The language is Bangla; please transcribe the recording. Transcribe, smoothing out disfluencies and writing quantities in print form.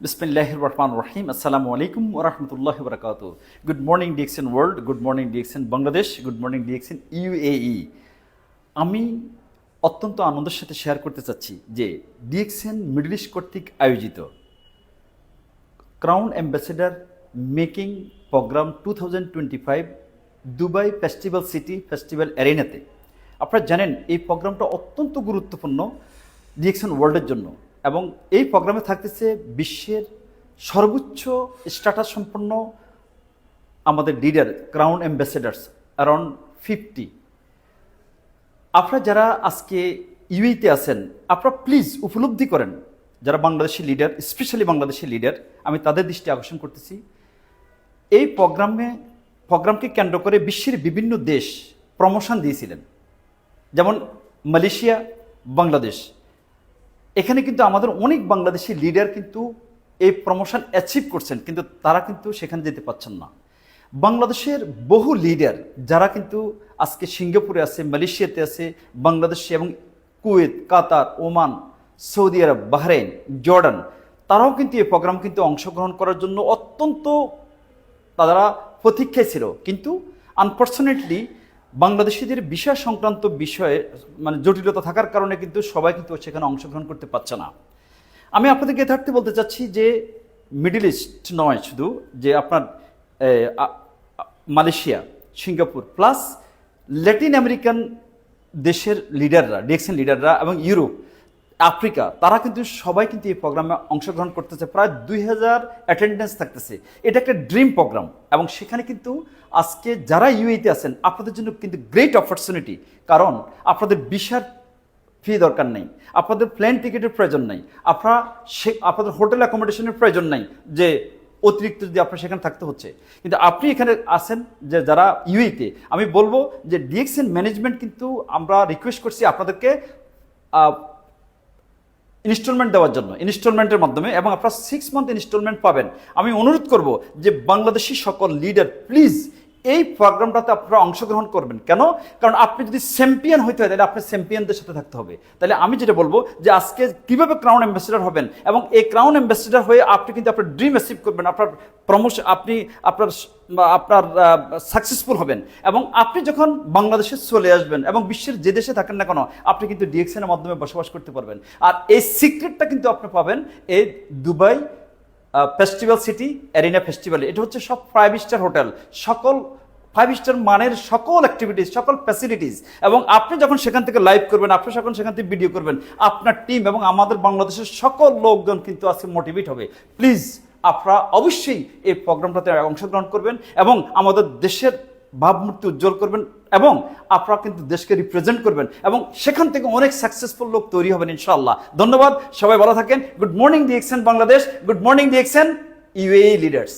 Bismillahir Rahmanir Rahim. Assalamu alaikum wa rahmatullahi wa barakatuh. Good morning DXN World, good morning DXN Bangladesh, good morning DXN UAE. আমি অত্যন্ত আনন্দের সাথে শেয়ার করতে চাচ্ছি যে ডিএক্সএন মিডল ইস্ট কর্তৃক আয়োজিত crown ambassador making program 2025 Dubai festival city festival অ্যারেনাতে আপনারা জানেন এই প্রোগ্রামটা অত্যন্ত গুরুত্বপূর্ণ ডিএক্সএন ওয়ার্ল্ডের জন্য এবং এই প্রোগ্রামে থাকতেছে বিশ্বের সর্বোচ্চ স্ট্যাটাস সম্পন্ন আমাদের লিডার ক্রাউন অ্যাম্বাসেডার্স অ্যারাউন্ড 50। আপনারা যারা আজকে ইউএইতে আছেন আপনারা প্লিজ উপলব্ধি করেন যারা Bangladeshi leader, specially Bangladeshi leader, আমি তাদের দৃষ্টি আকর্ষণ করতেছি। এই প্রোগ্রামকে কেন্দ্র করে বিশ্বের বিভিন্ন দেশ প্রমোশন দিয়েছিলেন, যেমন মালয়েশিয়া, বাংলাদেশ। এখানে কিন্তু আমাদের অনেক বাংলাদেশি লিডার কিন্তু এই প্রমোশন অ্যাচিভ করছেন, কিন্তু তারা কিন্তু সেখানে যেতে পারছেন না। বাংলাদেশের বহু লিডার যারা কিন্তু আজকে সিঙ্গাপুরে আছে, মালয়েশিয়াতে আছে, বাংলাদেশে এবং কুয়েত, কাতার, ওমান, সৌদি আরব, বাহরাইন, জর্ডান, তারাও কিন্তু এই প্রোগ্রাম কিন্তু অংশগ্রহণ করার জন্য অত্যন্ত তারা প্রতীক্ষায় ছিল, কিন্তু আনফর্চুনেটলি বাংলাদেশিদের বিষয় সংক্রান্ত বিষয়ে জটিলতা থাকার কারণে কিন্তু সবাই কিন্তু সেখানে অংশগ্রহণ করতে পারছে না। আমি আপনাদেরকে থাকতে বলতে চাচ্ছি যে মিডল ইস্ট নয় শুধু, যে আপনার Malaysia, Singapore plus Latin American দেশের লিডাররা, ডিএক্সএন লিডাররা এবং ইউরোপ, আফ্রিকা, তারা কিন্তু সবাই কিন্তু এই প্রোগ্রামে অংশগ্রহণ করতেছে। প্রায় 2000 অ্যাটেন্ডেন্স থাকতেছে। এটা একটা ড্রিম প্রোগ্রাম এবং সেখানে কিন্তু আজকে যারা ইউএইতে আছেন আপনাদের জন্য কিন্তু গ্রেট অপরচুনিটি, কারণ আপনাদের ভিসার ফি দরকার নেই, আপনাদের প্লেন টিকিটের প্রয়োজন নেই, আপনাদের হোটেল অ্যাকোমোডেশনের প্রয়োজন নেই যে অতিরিক্ত যদি আপনার সেখানে থাকতে হচ্ছে, কিন্তু আপনি এখানে আছেন যে যারা ইউএইতে। আমি বলবো যে ডিএক্সএন ম্যানেজমেন্ট কিন্তু আমরা রিকোয়েস্ট করছি আপনাদেরকে ইনস্টলমেন্ট দেওয়ার জন্য, ইনস্টলমেন্টের মাধ্যমে, এবং আপনারা 6 মান্থ ইনস্টলমেন্ট পাবেন। আমি অনুরোধ করব যে বাংলাদেশি সকল লিডার প্লিজ এই প্রোগ্রামটাতে আপনারা অংশগ্রহণ করবেন। কেন? কারণ আপনি যদি চ্যাম্পিয়ন হইতে হয় তাহলে আপনার চ্যাম্পিয়নদের সাথে থাকতে হবে। তাহলে আমি যেটা বলবো যে আজকে কিভাবে ক্রাউন অ্যাম্বাসেডর হবেন এবং এই ক্রাউন অ্যাম্বাসেডর হয়ে আপনি কিন্তু আপনার ড্রিম অ্যাচিভ করবেন, আপনার প্রমোশন, আপনি আপনার সাকসেসফুল হবেন এবং আপনি যখন বাংলাদেশে চলে আসবেন এবং বিশ্বের যে দেশে থাকেন না কেন আপনি কিন্তু ডিএক্সএনের মাধ্যমে বসবাস করতে পারবেন। আর এই সিক্রেটটা কিন্তু আপনি পাবেন এই দুবাই ফেস্টিভ্যাল সিটি অ্যারিনা ফেস্টিভ্যালে। এটা হচ্ছে সব 5 স্টার হোটেল, সকল 5 স্টার মানের সকল অ্যাক্টিভিটিস, সকল ফ্যাসিলিটিস, এবং আপনি যখন সেখান থেকে লাইভ করবেন, আপনি যখন সেখান থেকে ভিডিও করবেন, আপনার টিম এবং আমাদের বাংলাদেশের সকল লোকজন কিন্তু আজকে মোটিভেট হবে। প্লিজ আপনারা অবশ্যই এই প্রোগ্রামটাতে অংশগ্রহণ করবেন এবং আমাদের দেশের ভাবমূর্তি উজ্জ্বল করবেন এবং আপনারা কিন্তু দেশকে রিপ্রেজেন্ট করবেন এবং সেখান থেকে অনেক সাকসেসফুল লোক তৈরি হবেন ইনশাআল্লাহ। ধন্যবাদ, সবাই ভালো থাকেন। Good morning DXN Bangladesh, good morning DXN UAE leaders.